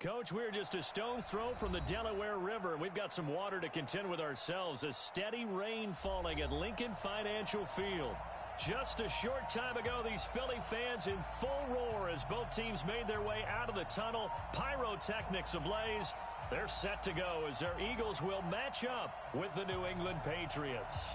Coach, we're just a stone's throw from the Delaware River, and we've got some water to contend with ourselves. A steady rain falling at Lincoln Financial Field. Just a short time ago, these Philly fans in full roar as both teams made their way out of the tunnel. Pyrotechnics ablaze. They're set to go as their Eagles will match up with the New England Patriots.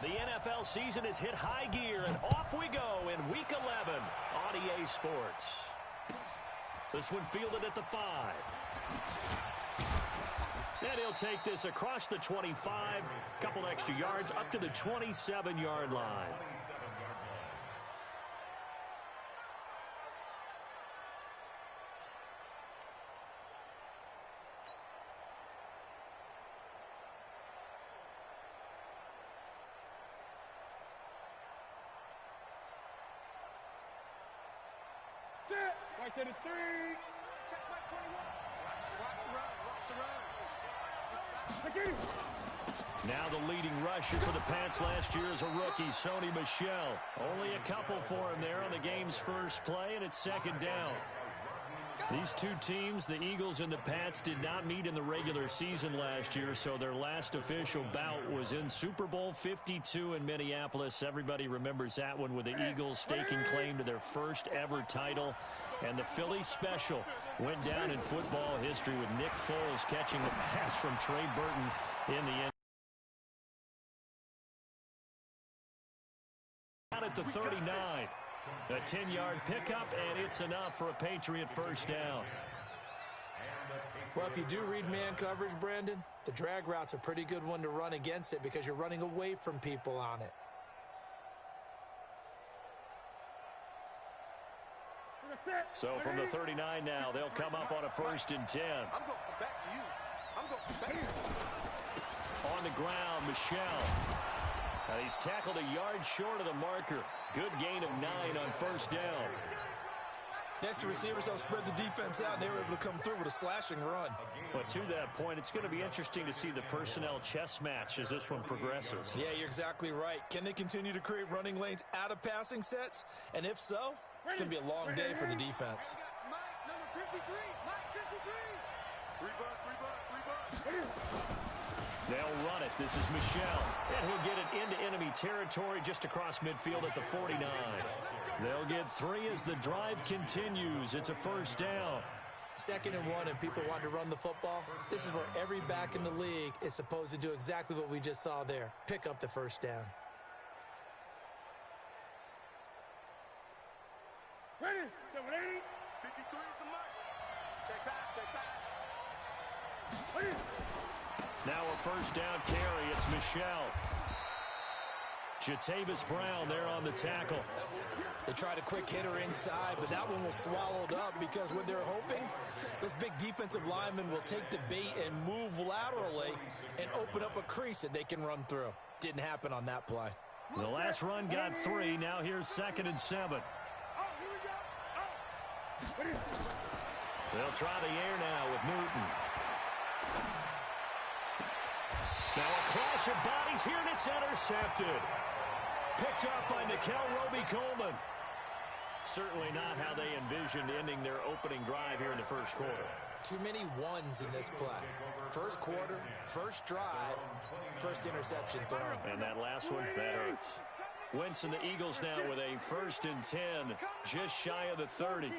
The NFL season has hit high gear, and off we go in Week 11 on EA Sports. This one fielded at the 5. And he'll take this across the 25, couple extra yards up to the 27-yard line. Right to the 3. Check my 21. Watch the run. Now the leading rusher for the Pats last year is a rookie, Sony Michel. Only a couple for him there on the game's first play, and it's second down. These two teams, the Eagles and the Pats, did not meet in the regular season last year, so their last official bout was in Super Bowl 52 in Minneapolis. Everybody remembers that one with the Eagles staking claim to their first ever title. And the Philly special went down in football history with Nick Foles catching the pass from Trey Burton in the end. Out at the 39. A 10-yard pickup, and it's enough for a Patriot first down. Well, if you do read man coverage, Brandon, the drag route's a pretty good one to run against it because you're running away from people on it. So from the 39 now, they'll come up on a 1st and 10. I'm going to come back to you. I'm going to come back to you. On the ground, Michel. And he's tackled a yard short of the marker. Good gain of 9 on first down. Next, receivers help spread the defense out, and they were able to come through with a slashing run. But to that point, it's going to be interesting to see the personnel chess match as this one progresses. Yeah, you're exactly right. Can they continue to create running lanes out of passing sets? And if so, it's going to be a long day for the defense. Mike, number 53. Mike, 53. Rebound. They'll run it. This is Michel. And he'll get it into enemy territory just across midfield at the 49. They'll get 3 as the drive continues. It's a first down. 2nd and 1, and people want to run the football. This is where every back in the league is supposed to do exactly what we just saw there. Pick up the first down. Ready. 780. 53 is the mark. Check back. Ready. Now a first down carry. It's Michel. Jatavis Brown there on the tackle. They tried a quick hitter inside, but that one was swallowed up because what they're hoping, this big defensive lineman will take the bait and move laterally and open up a crease that they can run through. Didn't happen on that play. The last run got 3. Now here's 2nd and 7. They'll try the air now with Newton. Now a clash of bodies here, and it's intercepted. Picked up by Nikel Roby-Coleman. Certainly not how they envisioned ending their opening drive here in the first quarter. Too many ones in this play. First quarter, first drive, first interception thrown. And that last one, that hurts. Wentz and the Eagles now with a 1st and 10, just shy of the 30.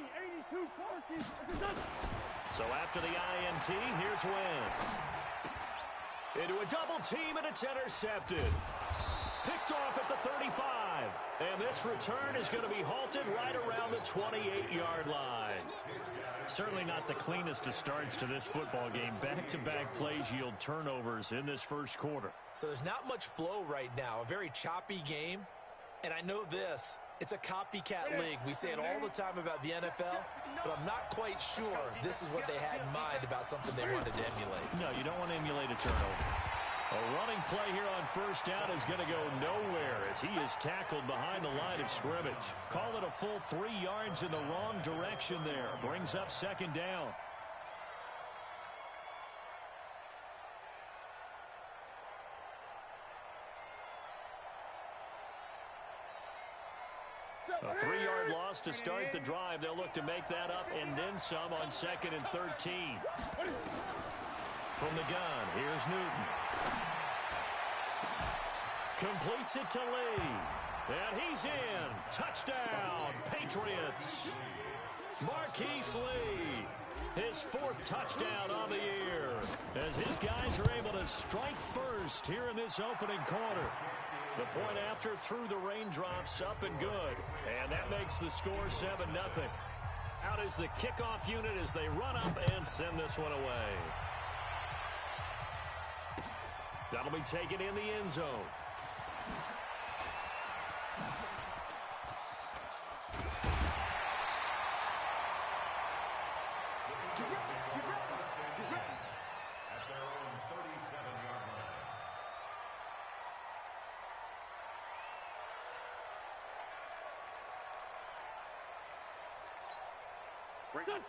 So after the INT, here's Wentz. Into a double team, and it's intercepted. Picked off at the 35. And this return is going to be halted right around the 28-yard line. Certainly not the cleanest of starts to this football game. Back-to-back plays yield turnovers in this first quarter. So there's not much flow right now. A very choppy game. And I know this. It's a copycat league. We say it all the time about the NFL, but I'm not quite sure this is what they had in mind about something they wanted to emulate. No, you don't want to emulate a turnover. A running play here on first down is going to go nowhere as he is tackled behind the line of scrimmage. Call it a full 3 yards in the wrong direction there. Brings up 2nd down. loss to start the drive. They'll look to make that up and then some on 2nd and 13. From the gun, here's Newton. Completes it to Lee. And he's in. Touchdown, Patriots. Marquise Lee, his 4th touchdown on the year, as his guys are able to strike first here in this opening quarter. The point after through the raindrops, up and good. And that makes the score 7-0. Out is the kickoff unit as they run up and send this one away. That'll be taken in the end zone.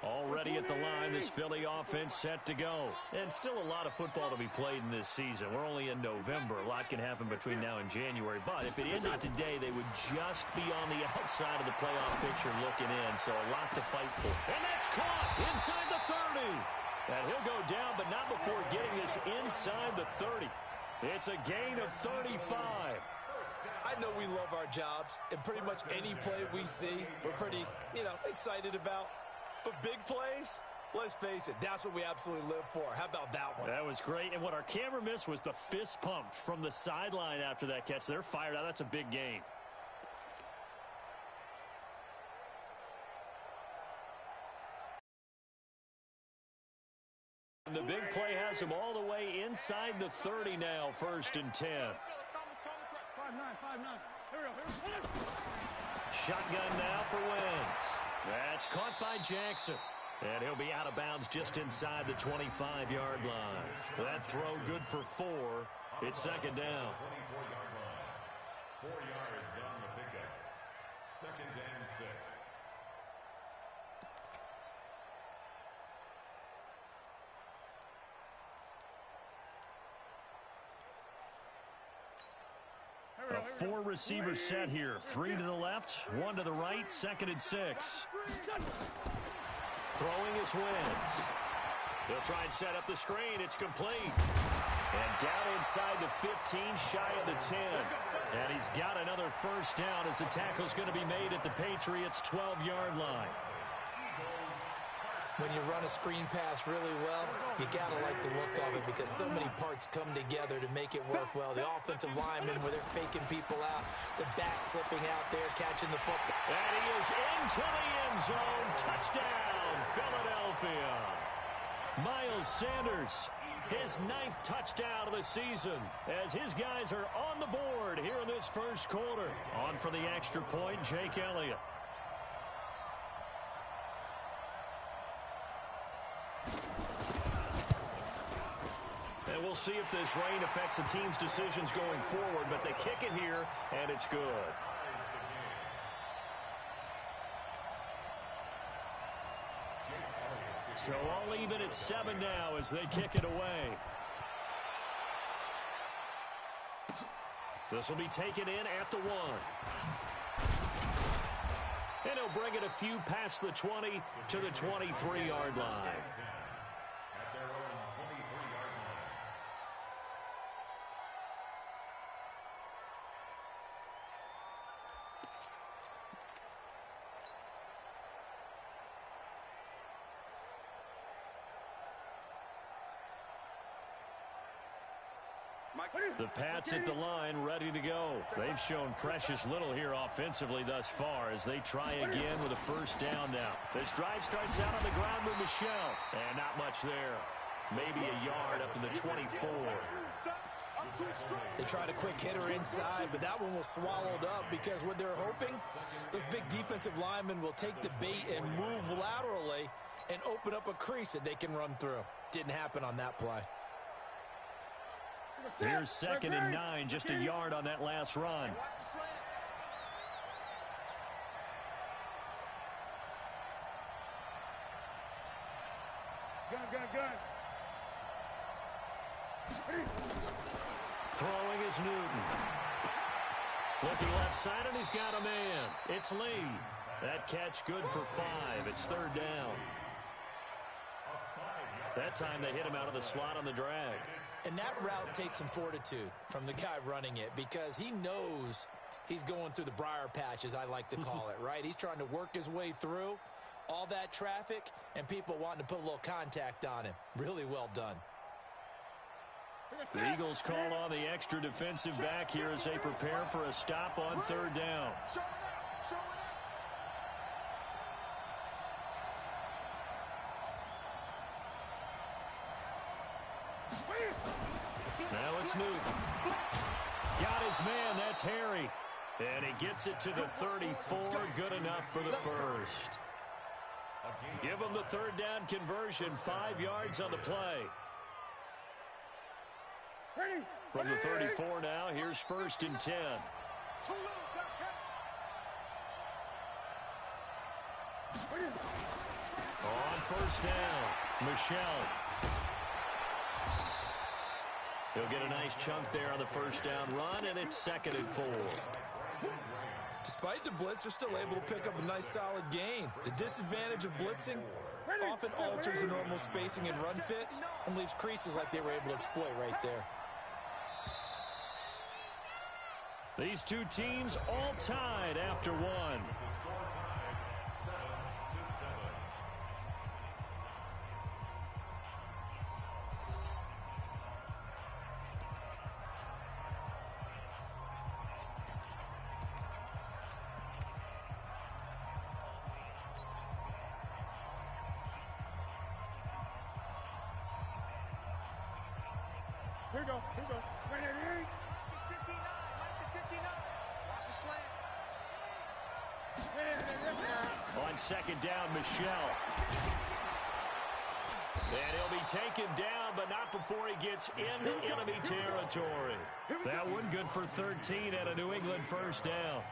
Already at the line, this Philly offense set to go. And still a lot of football to be played in this season. We're only in November. A lot can happen between now and January. But if it ended today, they would just be on the outside of the playoff picture looking in. So a lot to fight for. And that's caught inside the 30. And he'll go down, but not before getting this inside the 30. It's a gain of 35. I know we love our jobs, and pretty much any play we see, we're pretty, excited about. But big plays, let's face it, that's what we absolutely live for. How about that one? That was great, and what our camera missed was the fist pump from the sideline after that catch. They're fired out. That's a big gain. And the big play has him all the way inside the 30 now, 1st and 10. 5-9. Shotgun now for Wentz. That's caught by Jackson. And he'll be out of bounds just inside the 25-yard line. That throw good for 4. It's 2nd down. 4 yards on the pickup. 2nd and 6. A 4-receiver set here. 3 to the left, 1 to the right, 2nd and 6. Throwing is Wentz. They'll try and set up the screen. It's complete. And down inside the 15, shy of the 10. And he's got another 1st down as the tackle's going to be made at the Patriots' 12-yard line. When you run a screen pass really well, you got to like the look of it because so many parts come together to make it work well. The offensive linemen, where they're faking people out, the back slipping out there, catching the football. And he is into the end zone. Touchdown, Philadelphia. Miles Sanders, his 9th touchdown of the season, as his guys are on the board here in this 1st quarter. On for the extra point, Jake Elliott. And we'll see if this rain affects the team's decisions going forward, but they kick it here, and it's good. So all even at 7 now as they kick it away. This will be taken in at the 1. And he'll bring it a few past the 20 to the 23-yard line. The Pats at the line, ready to go. They've shown precious little here offensively thus far as they try again with a 1st down now. This drive starts out on the ground with Michel. And not much there. Maybe a yard up to the 24. They tried a quick hitter inside, but that one was swallowed up because what they're hoping, those big defensive linemen will take the bait and move laterally and open up a crease that they can run through. Didn't happen on that play. Here's 2nd and 9, just a yard on that last run. Gun. Throwing is Newton. Looking left side, and he's got a man. It's Lee. That catch good for 5. It's third down. That time they hit him out of the slot on the drag. And that route takes some fortitude from the guy running it because he knows he's going through the briar patch, as I like to call it, right? He's trying to work his way through all that traffic and people wanting to put a little contact on him. Really well done. The Eagles call on the extra defensive back here as they prepare for a stop on third down. Now it's Newton. Got his man. That's Harry. And he gets it to the 34. Good enough for the first. Give him the third down conversion. 5 yards on the play. From the 34 now, here's first and 10. On first down, Michel. He'll get a nice chunk there on the first down run, and it's second and 4. Despite the blitz, they're still able to pick up a nice solid gain. The disadvantage of blitzing often alters the normal spacing and run fits and leaves creases like they were able to exploit right there. These two teams all tied after one. Here we go. Right at 8. On second down, Michel. And he'll be taken down, but not before he gets into enemy territory. That one good for 13 and a New England first down.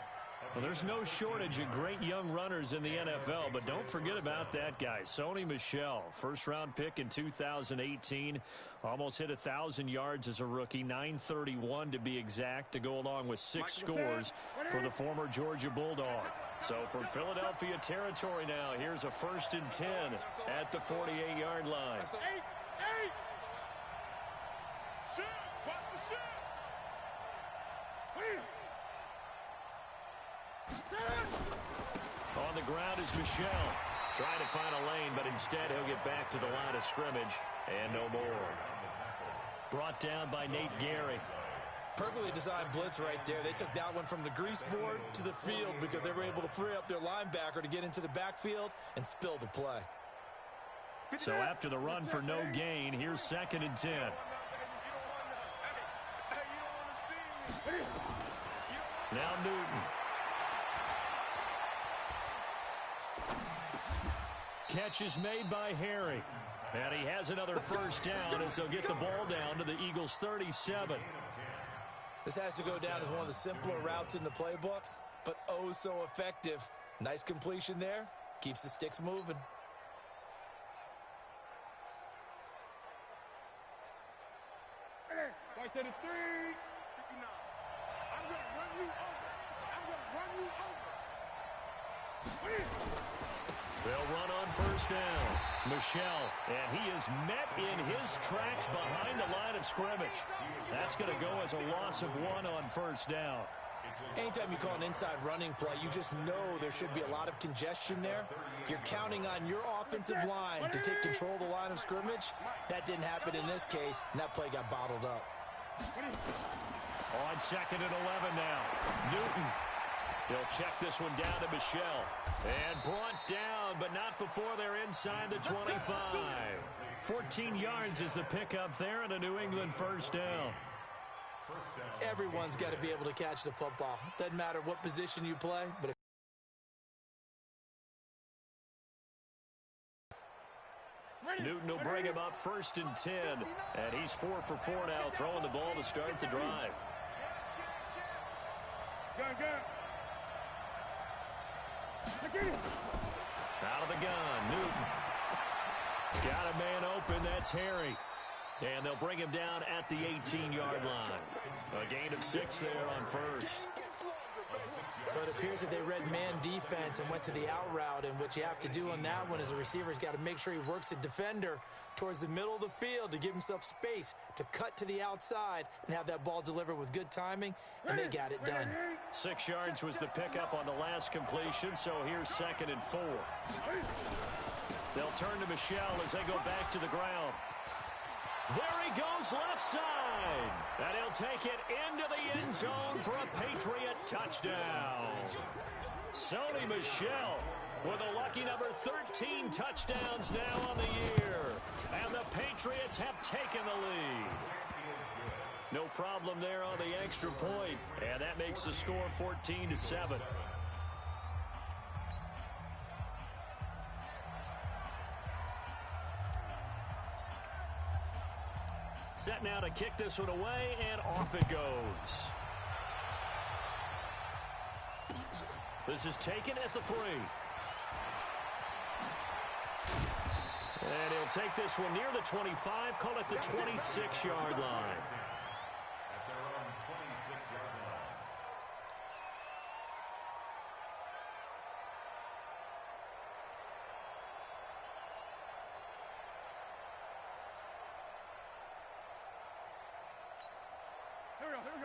Well, there's no shortage of great young runners in the NFL, but don't forget about that guy, Sony Michel. First-round pick in 2018. Almost hit 1,000 yards as a rookie, 931 to be exact, to go along with 6 scores for the former Georgia Bulldog. So from Philadelphia territory now, here's a first and 10 at the 48-yard line. On the ground is Michel. Trying to find a lane, but instead he'll get back to the line of scrimmage. And no more. Brought down by Nate Gary. Perfectly designed blitz right there. They took that one from the grease board to the field because they were able to free up their linebacker to get into the backfield and spill the play. So after the run for no gain, here's second and 10. Now Newton. Catch is made by Harry. And he has another first down as they'll get the ball down to the Eagles' 37. This has to go down as one of the simpler routes in the playbook, but oh so effective. Nice completion there. Keeps the sticks moving. Right to the 3. 59. I'm going to run you over. They'll run on first down. Michel, and he is met in his tracks behind the line of scrimmage. That's going to go as a loss of 1 on first down. Anytime you call an inside running play, you just know there should be a lot of congestion there. You're counting on your offensive line to take control of the line of scrimmage. That didn't happen in this case, and that play got bottled up. On second and 11 now. Newton. He'll check this one down to Michel. And brought down, but not before they're inside the 25. 14 yards is the pickup there, and a New England first down. Everyone's got to be able to catch the football. Doesn't matter what position you play, but Newton will bring him up first and 10. And he's 4 for 4 now, throwing the ball to start the drive. Out of the gun, Newton. Got a man open, that's Harry. And they'll bring him down at the 18-yard line. A gain of 6 there on first. But it appears that they read man defense and went to the out route, and what you have to do on that one is the receiver's got to make sure he works the defender towards the middle of the field to give himself space to cut to the outside and have that ball delivered with good timing, and they got it done. 6 yards was the pickup on the last completion, so here's 2nd and 4. They'll turn to Michel as they go back to the ground. There he goes left side. And he'll take it into the end zone for a Patriot touchdown. Sony Michel with a lucky number 13 touchdowns now on the year. And the Patriots have taken the lead. No problem there on the extra point. And that makes the score 14-7. Set now to kick this one away, and off it goes. This is taken at the 3. And he'll take this one near the 25, call it the 26-yard line. At their own 26-yard line.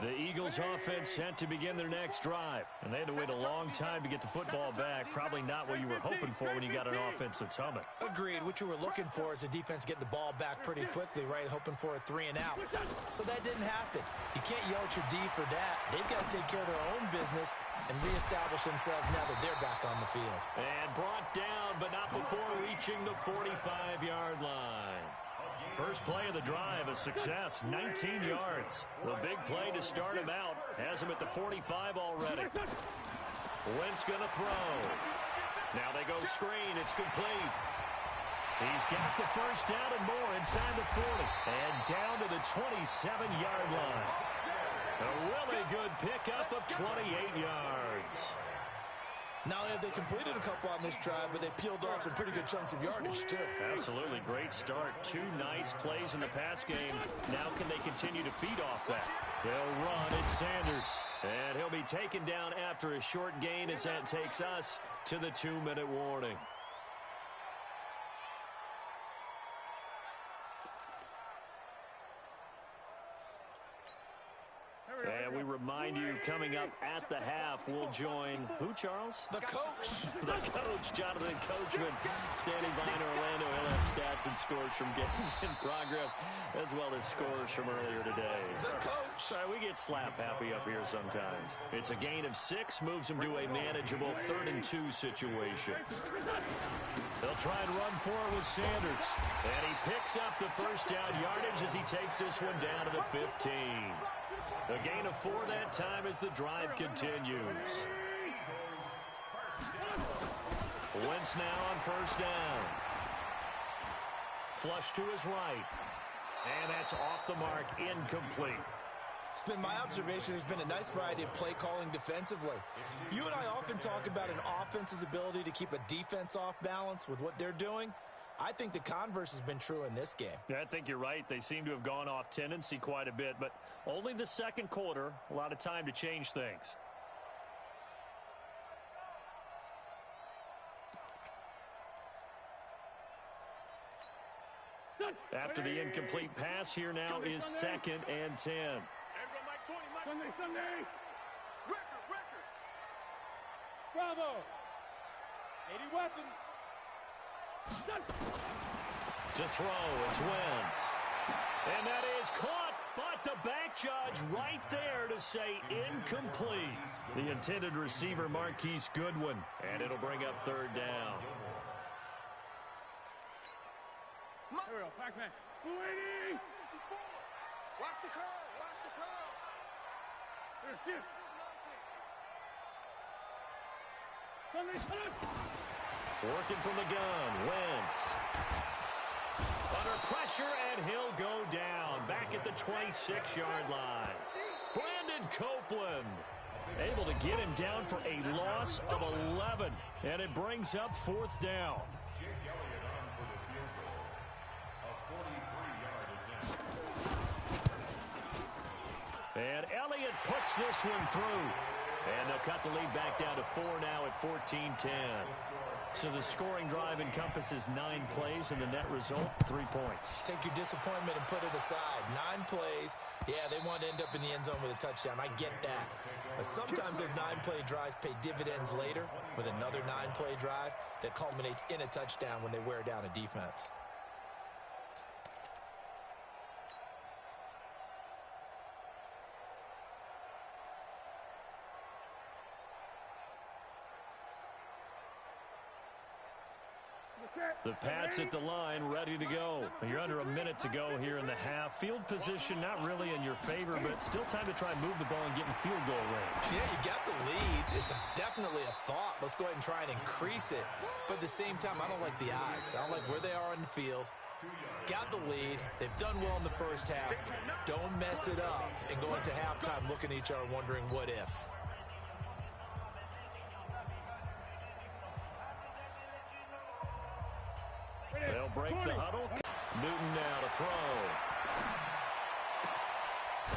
The Eagles offense set to begin their next drive. And they had to wait a long time to get the football back. Probably not what you were hoping for when you got an offense that's humming. Agreed. What you were looking for is the defense get the ball back pretty quickly, right? Hoping for a 3 and out. So that didn't happen. You can't yell at your D for that. They've got to take care of their own business and reestablish themselves now that they're back on the field. And brought down, but not before reaching the 45-yard line. First play of the drive, a success, 19 yards. The big play to start him out. Has him at the 45 already. Wentz going to throw. Now they go screen. It's complete. He's got the first down and more inside the 40. And down to the 27-yard line. A really good pickup of 28 yards. Not only have they completed a couple on this drive, but they peeled off some pretty good chunks of yardage, too. Absolutely. Great start. 2 nice plays in the pass game. Now can they continue to feed off that? They'll run. It's Sanders. And he'll be taken down after a short gain as that takes us to the 2-minute warning. And we remind you, coming up at the half, we'll join who, Charles? The coach. The coach, Jonathan Coachman, standing by in Orlando. He'll have stats and scores from games in progress, as well as scores from earlier today. The coach. Sorry, we get slap happy up here sometimes. It's a gain of 6, moves him to a manageable 3rd and 2 situation. They'll try and run for it with Sanders. And he picks up the first down yardage as he takes this one down to the 15. A gain of 4 that time as the drive continues. Wentz now on first down. Flush to his right. And that's off the mark, incomplete. It's been my observation there's been a nice variety of play calling defensively. You and I often talk about an offense's ability to keep a defense off balance with what they're doing. I think the converse has been true in this game. Yeah, I think you're right. They seem to have gone off tendency quite a bit, but only the second quarter, a lot of time to change things. After the incomplete pass, here now is 2nd and 10. Sunday. Record. Bravo. 80 weapons. To throw, it's Wentz. And that is caught, but the back judge right there to say incomplete. The intended receiver, Marquise Goodwin, and it'll bring up 3rd down. Here we go, Pac-Man. 280. Watch the curl. Here's shift. Working from the gun, Wentz. Under pressure, and he'll go down. Back at the 26-yard line. Brandon Copeland able to get him down for a loss of 11. And it brings up 4th down. Jake Elliott on for the field goal. A 43-yard attempt. And Elliott puts this one through. And they'll cut the lead back down to 4 now at 14-10. So the scoring drive encompasses 9 plays, and the net result, 3 points. Take your disappointment and put it aside. 9 plays. Yeah, they want to end up in the end zone with a touchdown. I get that. But sometimes those 9-play drives pay dividends later with another 9-play drive that culminates in a touchdown when they wear down a defense. The Pats at the line, ready to go. You're under a minute to go here in the half. Field position not really in your favor, but still time to try and move the ball and get in field goal range. Yeah, you got the lead. It's definitely a thought. Let's go ahead and try and increase it. But at the same time, I don't like the odds. I don't like where they are on the field. Got the lead. They've done well in the first half. Don't mess it up and go into halftime looking at each other wondering what if. They'll break the huddle. Newton now to throw.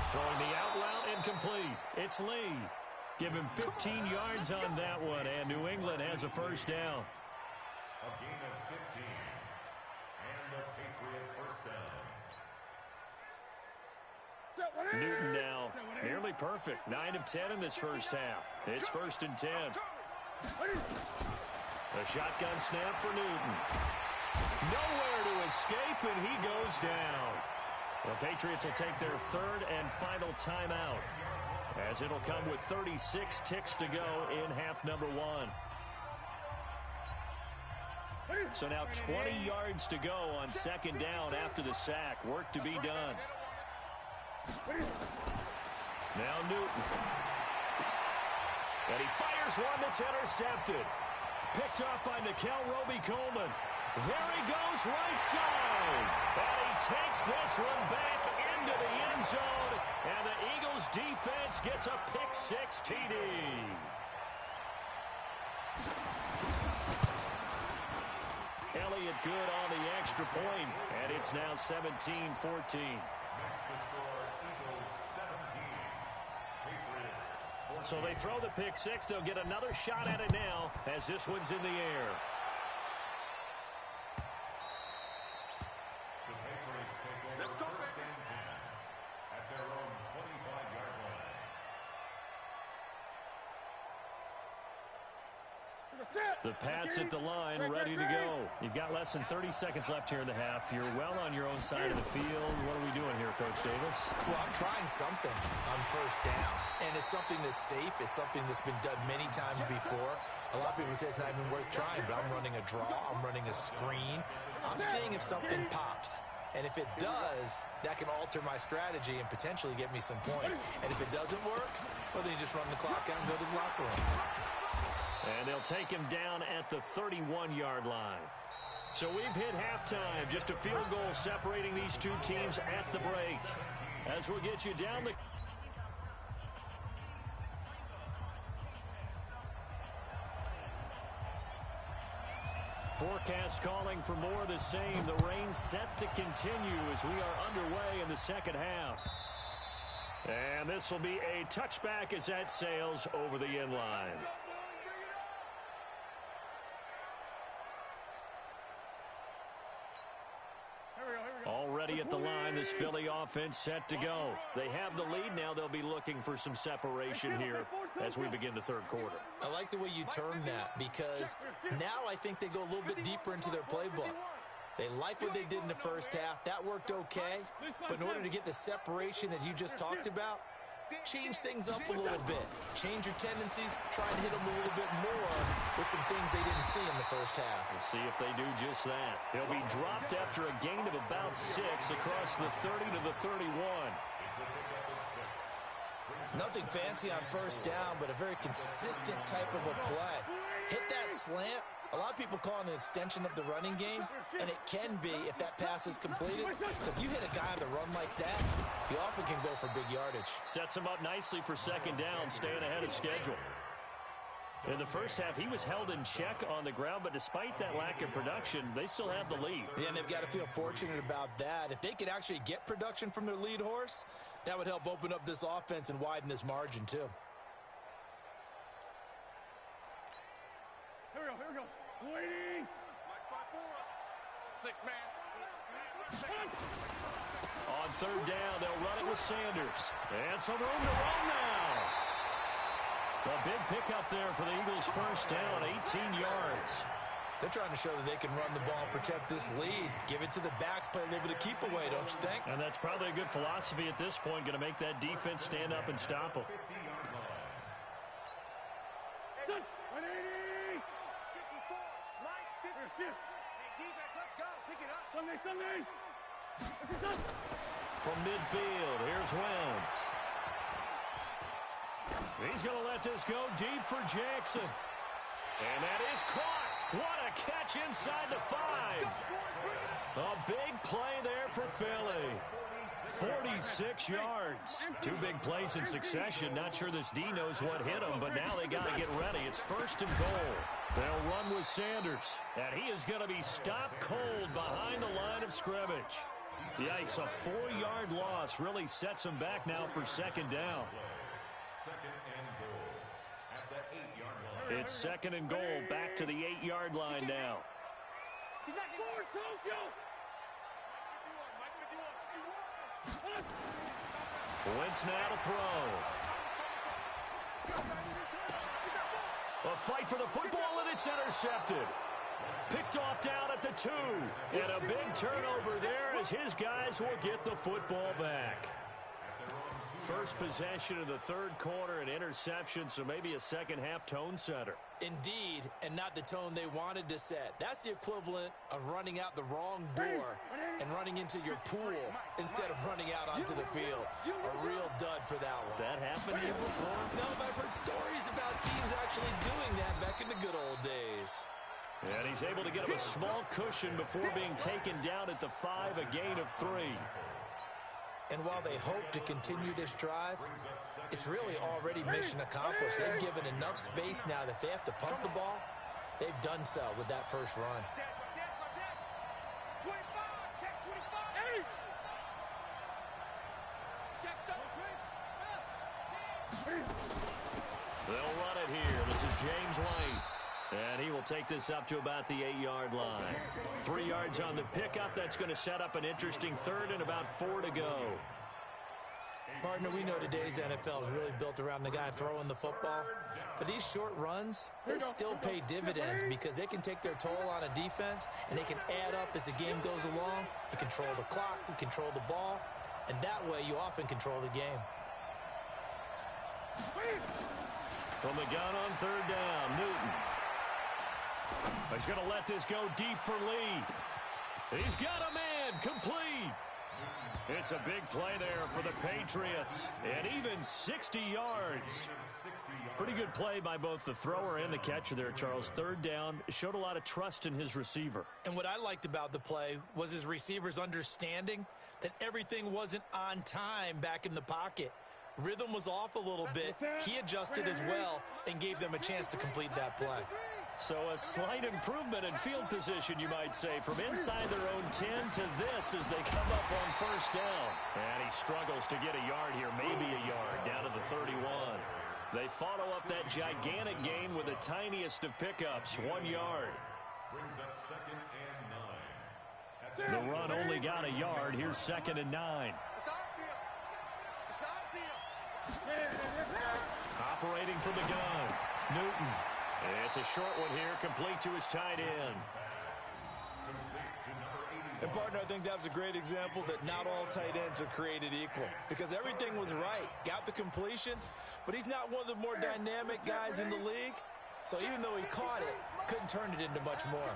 Throwing the out route incomplete. It's Lee. Give him 15 yards on that one, and New England has a first down. A gain of 15. And the Patriot first down. Newton now nearly perfect. 9 of 10 in this first half. It's 1st and 10. A shotgun snap for Newton. Nowhere to escape, and he goes down. The Patriots will take their 3rd and final timeout, as it'll come with 36 ticks to go in half number 1. So now 20 yards to go on 2nd down after the sack. Work to be done. Now Newton. And he fires one that's intercepted. Picked up by Nikel Roby-Coleman. There he goes, right side. And he takes this one back into the end zone. And the Eagles defense gets a pick-6 TD. Elliott good on the extra point, and it's now 17-14. Next to score, Eagles 17. Patriots 14. So they throw the pick-6. They'll get another shot at it now as this one's in the air. The Patriots take over 1st and 10 at their own 25-yard line. The Pats at the line, ready to go. You've got less than 30 seconds left here in the half. You're well on your own side of the field. What are we doing here, Coach Davis? Well, I'm trying something on 1st down, and it's something that's safe. It's something that's been done many times before. A lot of people say it's not even worth trying, but I'm running a draw. I'm running a screen. I'm seeing if something pops. And if it does, that can alter my strategy and potentially get me some points. And if it doesn't work, well, then you just run the clock out and go to the locker room. And they'll take him down at the 31-yard line. So we've hit halftime. Just a field goal separating these two teams at the break. As we'll get you down the... Forecast calling for more of the same. The rain set to continue as we are underway in the second half. And this will be a touchback as that sails over the end line. Already at the line, this Philly offense set to go. They have the lead now. They'll be looking for some separation here as we begin the 3rd quarter. I like the way you termed that, because now I think they go a little bit deeper into their playbook. They like what they did in the first half. That worked okay. But in order to get the separation that you just talked about, change things up a little bit. Change your tendencies. Try and hit them a little bit more with some things they didn't see in the first half. We'll see if they do just that. They'll be dropped after a gain of about 6 across the 30 to the 31. Nothing fancy on 1st down, but a very consistent type of a play. Hit that slant. A lot of people call it an extension of the running game, and it can be if that pass is completed, because you hit a guy on the run like that, he often can go for big yardage. Sets him up nicely for 2nd down, staying ahead of schedule. In the first half, he was held in check on the ground, but despite that lack of production, they still have the lead. Yeah, and they've got to feel fortunate about that. If they could actually get production from their lead horse, that would help open up this offense and widen this margin, too. Waiting. Six man. On third down, they'll run it with Sanders. And some room to run now. A big pickup there for the Eagles' first down, 18 yards. They're trying to show that they can run the ball, protect this lead. Give it to the backs, play a little bit of keep away, don't you think? And that's probably a good philosophy at this point, going to make that defense stand up and stop them. From midfield, here's Wentz. He's going to let this go deep for Jackson. And that is caught. What a catch inside the 5. A big play there for Philly. 46 yards. 2 big plays in succession. Not sure this D knows what hit him, but now they got to get ready. It's first and goal. They'll run with Sanders. And he is going to be stopped cold behind the line of scrimmage. Yikes, a 4-yard loss really sets him back now for second down. Second and goal at the 8-yard line. It's second and goal, back to the 8-yard line now. Wentz now to throw. A fight for the football, and it's intercepted. Picked off down at the 2. And a big turnover there as his guys will get the football back. First possession of the third quarter, an interception, so maybe a second-half tone setter. Indeed, and not the tone they wanted to set. That's the equivalent of running out the wrong door and running into your pool instead of running out onto the field. A real dud for that one. Has that happened to you before? No, but I've heard stories about teams actually doing that back in the good old days. And he's able to get him a small cushion before being taken down at the 5, a gain of 3. And while they hope to continue this drive, it's really already mission accomplished. They've given enough space now that they have to pump the ball. They've done so with that first run. They'll run it here. This is James White. And he will take this up to about the 8-yard line. 3 yards on the pickup. That's going to set up an interesting third and about 4 to go. Partner, we know today's NFL is really built around the guy throwing the football. But these short runs, they still pay dividends because they can take their toll on a defense and they can add up as the game goes along. You control the clock, you control the ball, and that way you often control the game. From the gun on third down, Newton. He's going to let this go deep for Lee. He's got a man, complete. It's a big play there for the Patriots, and even 60 yards. Pretty good play by both the thrower and the catcher there, Charles. Third down, showed a lot of trust in his receiver. And what I liked about the play was his receiver's understanding that everything wasn't on time back in the pocket. Rhythm was off a little bit. He adjusted as well and gave them a chance to complete that play. So a slight improvement in field position, you might say, from inside their own 10 to this as they come up on first down. And he struggles to get a yard here, maybe a yard, down to the 31. They follow up that gigantic gain with the tiniest of pickups, 1 yard. Brings up second and 9. The run only got a yard. Here's second and 9. Operating from the gun, Newton. It's a short one here, complete to his tight end. And, partner, I think that was a great example that not all tight ends are created equal because everything was right. Got the completion, but he's not one of the more dynamic guys in the league. So even though he caught it, couldn't turn it into much more.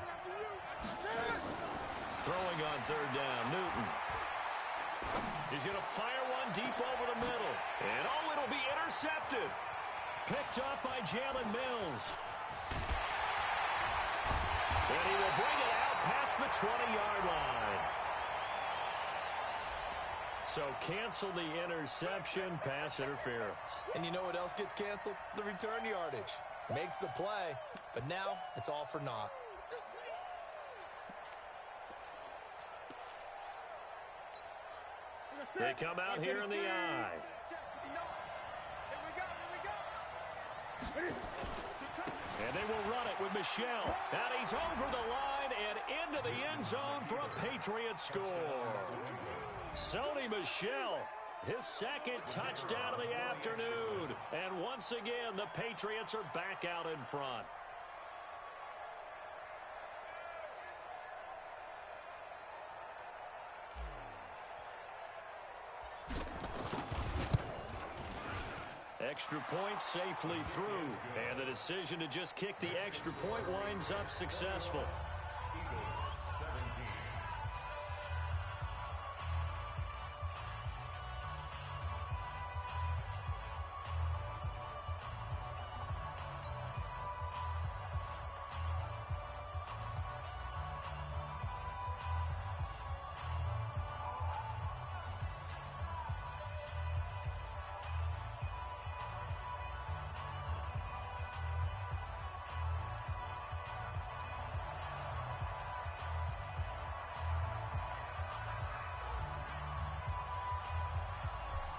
Throwing on third down, Newton. He's going to fire one deep over the middle. And, oh, it'll be intercepted. Picked up by Jalen Mills. And he will bring it out past the 20-yard line. So cancel the interception, pass interference. And you know what else gets canceled? The return yardage. Makes the play, but now it's all for naught. They come out here in the eye. And they will run it with Michel. And he's over the line and into the end zone for a Patriot score. Sony Michel, his second touchdown of the afternoon. And once again, the Patriots are back out in front. Extra point safely through. And the decision to just kick the extra point winds up successful.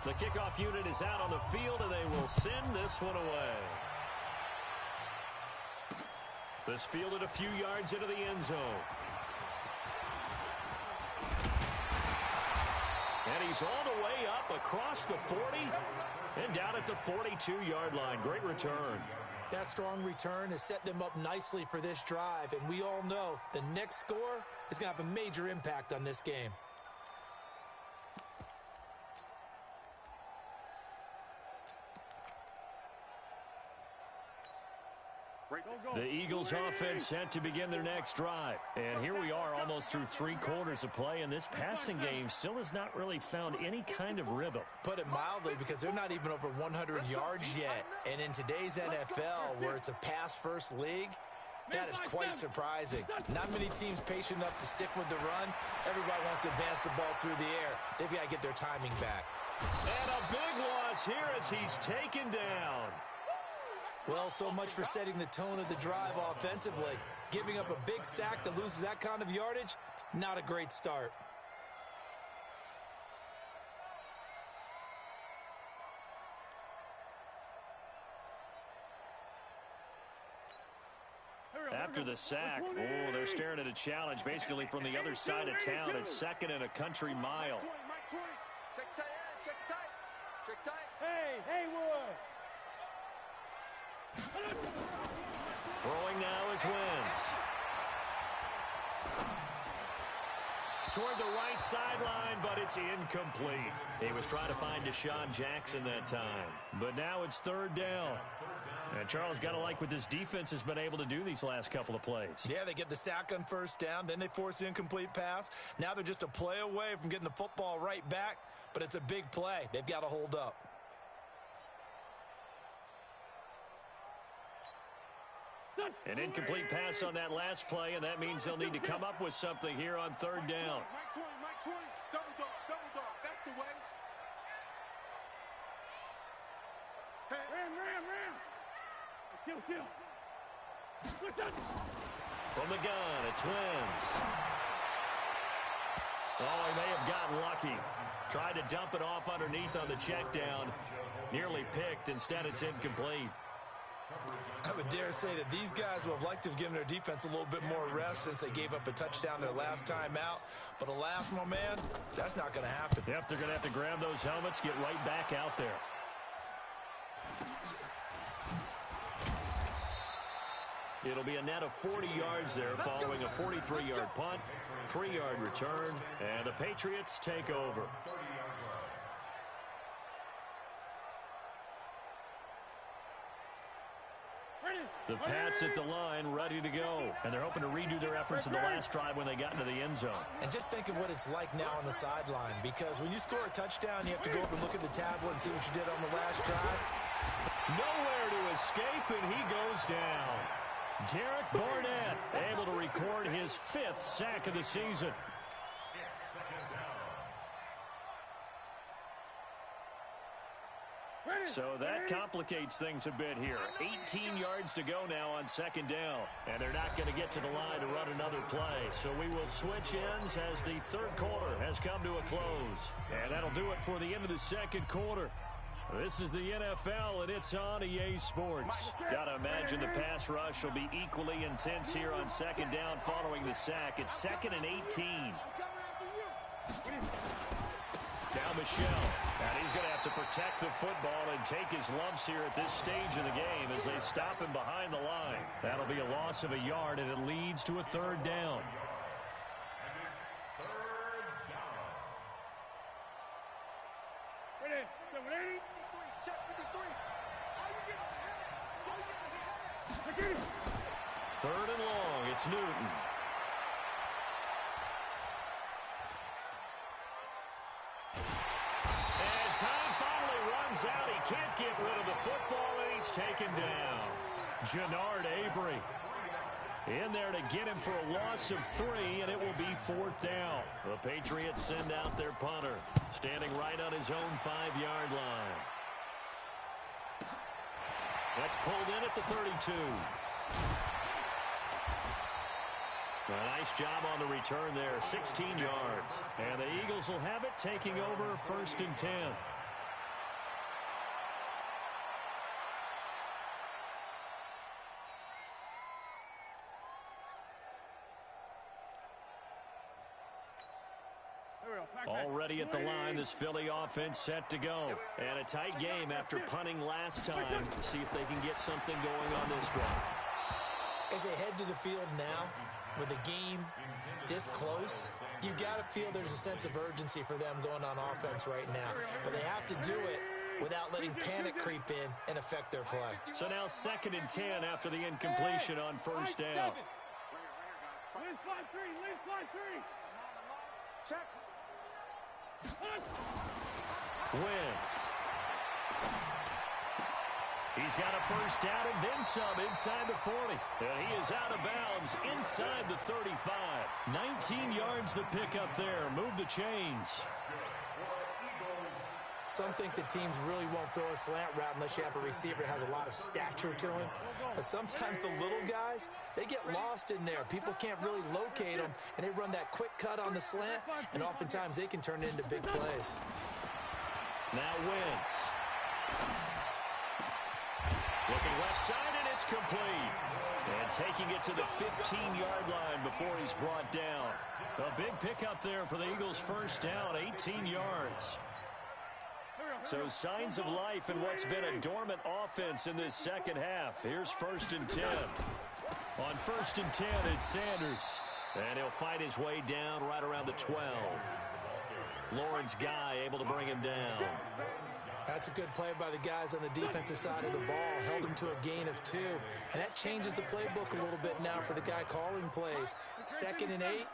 The kickoff unit is out on the field, and they will send this one away. This fielded a few yards into the end zone. And he's all the way up across the 40 and down at the 42-yard line. Great return. That strong return has set them up nicely for this drive, and we all know the next score is going to have a major impact on this game. The Eagles offense set to begin their next drive. And here we are almost through 3 quarters of play, and this passing game still has not really found any kind of rhythm. Put it mildly, because they're not even over 100 yards yet. And in today's NFL, where it's a pass-first league, that is quite surprising. Not many teams patient enough to stick with the run. Everybody wants to advance the ball through the air. They've got to get their timing back. And a big loss here as he's taken down. Well, so much for setting the tone of the drive offensively. Giving up a big sack that loses that kind of yardage, not a great start. After the sack, they're staring at a challenge basically from the other side of town. It's second and a country mile. Check tight, check tight, check tight. Hey, Haywood. Throwing now is Wentz. Toward the right sideline, but it's incomplete. He was trying to find Deshaun Jackson that time. But now it's third down. And Charles, got to like what this defense has been able to do these last couple of plays. Yeah, they get the sack on first down, then they force the incomplete pass. Now they're just a play away from getting the football right back, but it's a big play. They've got to hold up. An incomplete pass on that last play, and that means they'll need to come up with something here on third down. Mike 20, double dog, that's the way. Hey. Ram. Kill. From the gun, it's Wentz. Oh, he may have gotten lucky. Tried to dump it off underneath on the check down. Nearly picked. Instead, it's incomplete. I would dare say that these guys would have liked to have given their defense a little bit more rest since they gave up a touchdown their last time out. But alas, my man, that's not going to happen. Yep, they're going to have to grab those helmets, get right back out there. It'll be a net of 40 yards there following a 43-yard punt, 3-yard return, and the Patriots take over. The Pats at the line, ready to go. And they're hoping to redo their efforts in the last drive when they got into the end zone. And just think of what it's like now on the sideline, because when you score a touchdown, you have to go up and look at the tablet and see what you did on the last drive. Nowhere to escape, and he goes down. Derek Barnett able to record his 5th sack of the season. So that complicates things a bit here. 18 yards to go now on second down. And they're not going to get to the line to run another play. So we will switch ends as the third quarter has come to a close. And that'll do it for the end of the second quarter. This is the NFL, and it's on EA Sports. Gotta imagine the pass rush will be equally intense here on second down following the sack. It's 2nd and 18. Now Michel, and he's going to have to protect the football and take his lumps here at this stage of the game as they stop him behind the line. That'll be a loss of a yard, and it leads to a 3rd down. Third and long, it's Newton. And time finally runs out. He can't get rid of the football, and he's taken down. Jannard Avery in there to get him for a loss of 3, and it will be 4th down. The Patriots send out their punter, standing right on his own 5-yard line. That's pulled in at the 32. A nice job on the return there, 16 yards. And the Eagles will have it, taking over 1st and 10. Already at the line, this Philly offense set to go. And a tight game after punting last time. See if they can get something going on this drive. As they head to the field now, with the game this close, you've got to feel there's a sense of urgency for them going on offense right now. But they have to do it without letting panic creep in and affect their play. So now 2nd and 10 after the incompletion on 1st down. Check. Wentz. He's got a 1st down and then some inside the 40. And he is out of bounds inside the 35. 19 yards the pickup there. Move the chains. Some think the teams really won't throw a slant route unless you have a receiver that has a lot of stature to him. But sometimes the little guys, they get lost in there. People can't really locate them, and they run that quick cut on the slant, and oftentimes they can turn it into big plays. Now Wentz. Looking left side, and it's complete. And taking it to the 15-yard line before he's brought down. A big pickup there for the Eagles' 1st down, 18 yards. So signs of life in what's been a dormant offense in this second half. Here's 1st and 10. On 1st and 10, it's Sanders. And he'll fight his way down right around the 12. Lawrence Guy able to bring him down. That's a good play by the guys on the defensive side of the ball. Held him to a gain of 2. And that changes the playbook a little bit now for the guy calling plays. 2nd and 8.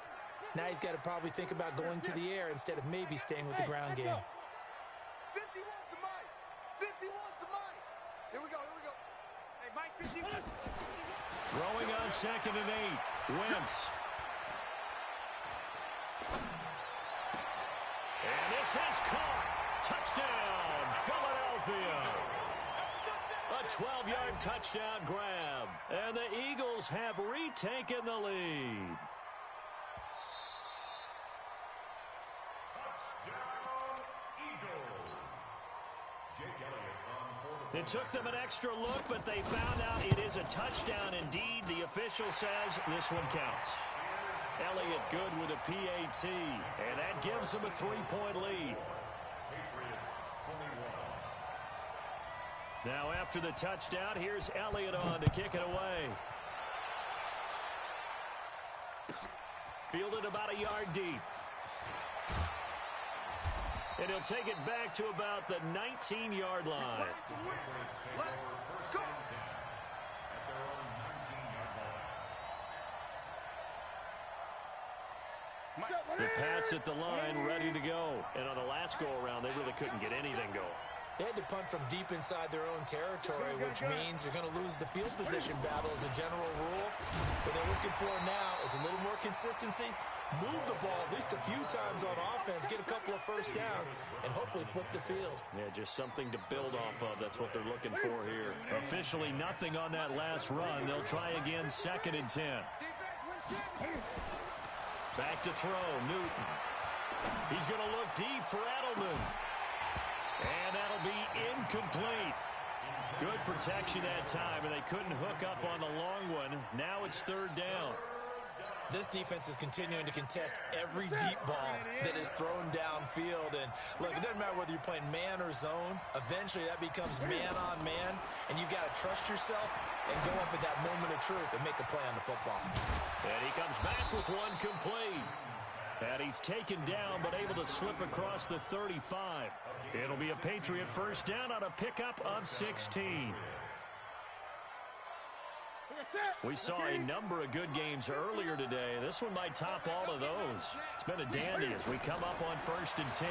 Now he's got to probably think about going to the air instead of maybe staying with the ground game. 51 to Mike. 51 to Mike. Here we go. Hey, Mike, 51. Throwing on 2nd and 8. Wentz. And this is caught. Touchdown, Philadelphia. A 12-yard touchdown grab. And the Eagles have retaken the lead. It took them an extra look, but they found out it is a touchdown indeed. The official says this one counts. Elliott good with a PAT, and that gives them a 3-point lead. Now after the touchdown, here's Elliott on to kick it away. Fielded about a yard deep. And he'll take it back to about the 19-yard line. The Pats at the line, ready to go. And on the last go-around, they really couldn't get anything going. They had to punt from deep inside their own territory, which means you're going to lose the field position battle as a general rule. What they're looking for now is a little more consistency, move the ball at least a few times on offense, get a couple of 1st downs, and hopefully flip the field. Yeah, just something to build off of. That's what they're looking for here. Officially nothing on that last run. They'll try again 2nd and 10. Back to throw, Newton. He's going to look deep for Edelman. And that'll be incomplete. Good protection that time, and they couldn't hook up on the long one. Now it's third down. This defense is continuing to contest every deep ball that is thrown downfield. And, look, it doesn't matter whether you're playing man or zone. Eventually, that becomes man-on-man, and you've got to trust yourself and go up at that moment of truth and make a play on the football. And he comes back with one complete. And he's taken down but able to slip across the 35. It'll be a Patriot first down on a pickup of 16. We saw a number of good games earlier today. This one might top all of those. It's been a dandy as we come up on 1st and 10.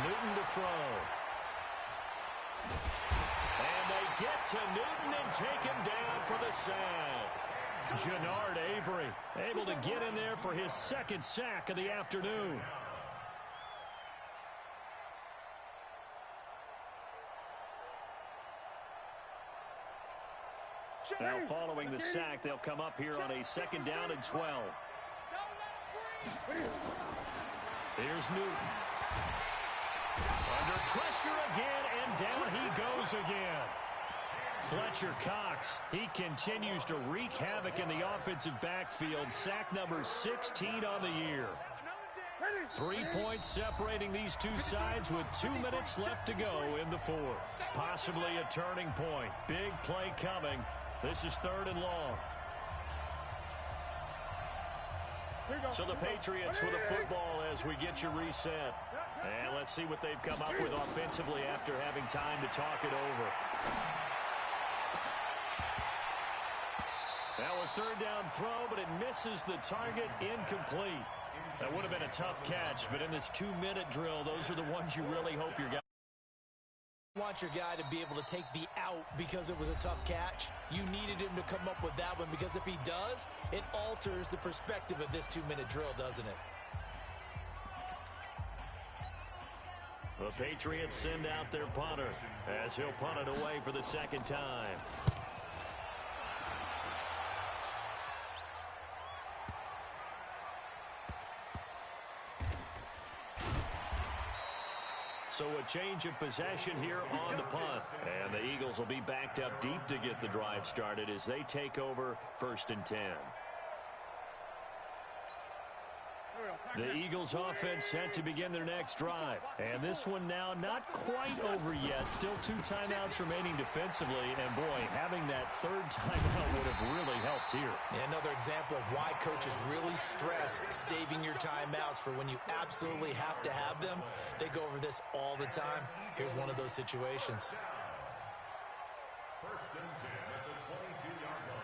Newton to throw. And they get to Newton and take him down for the sack. Jannard Avery able to get in there for his second sack of the afternoon. Now following the sack, they'll come up here on a 2nd down and 12. Here's Newton. Under pressure again, and down he goes again. Fletcher Cox, he continues to wreak havoc in the offensive backfield. Sack number 16 on the year. 3 points separating these two sides with 2 minutes left to go in the 4th. Possibly a turning point. Big play coming. This is 3rd and long. So the Patriots with a football as we get you reset. And let's see what they've come up with offensively after having time to talk it over. Now a 3rd down throw, but it misses the target, incomplete. That would have been a tough catch, but in this 2-minute drill, those are the ones you really hope your guy. You want your guy to be able to take the out because it was a tough catch. You needed him to come up with that one because if he does, it alters the perspective of this 2-minute drill, doesn't it? The Patriots send out their punter as he'll punt it away for the 2nd time. So a change of possession here on the punt. And the Eagles will be backed up deep to get the drive started as they take over 1st and 10. The Eagles offense set to begin their next drive. And this one now not quite over yet. Still 2 timeouts remaining defensively. And boy, having that 3rd timeout would have really helped here. And another example of why coaches really stress saving your timeouts for when you absolutely have to have them. They go over this all the time. Here's one of those situations. 1st and 10 at the 22-yard line.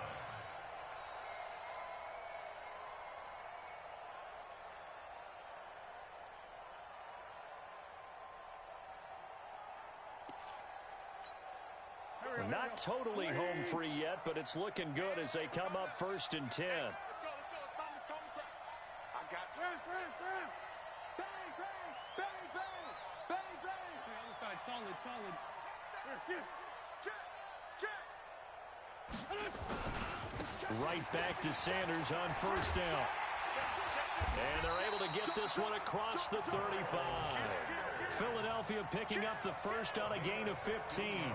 Not totally home free yet, but it's looking good as they come up 1st and 10. I got you. Bang, bang, bang, bang, bang, bang. Other side, solid. Check. Right back to Sanders on 1st down. And they're able to get this one across the 35. Philadelphia picking up the 1st on a gain of 15.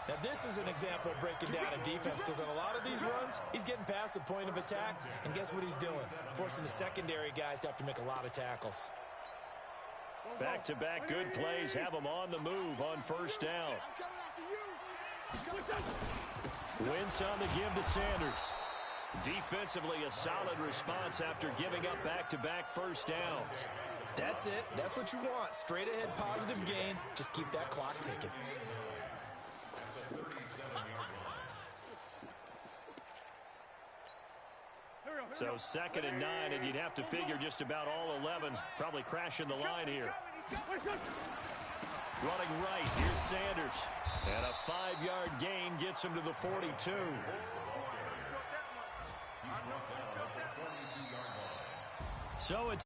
Now, this is an example of breaking down a defense because on a lot of these runs, he's getting past the point of attack, and guess what he's doing? Forcing the secondary guys to have to make a lot of tackles. Back-to-back good plays have them on the move on 1st down. Wentz on the give to Sanders. Defensively, a solid response after giving up back-to-back 1st downs. That's it. That's what you want. Straight ahead positive gain. Just keep that clock ticking. So 2nd and 9, and you'd have to figure just about all 11 probably crashing the line here. Running right, here's Sanders. And a 5-yard gain gets him to the 42. So it's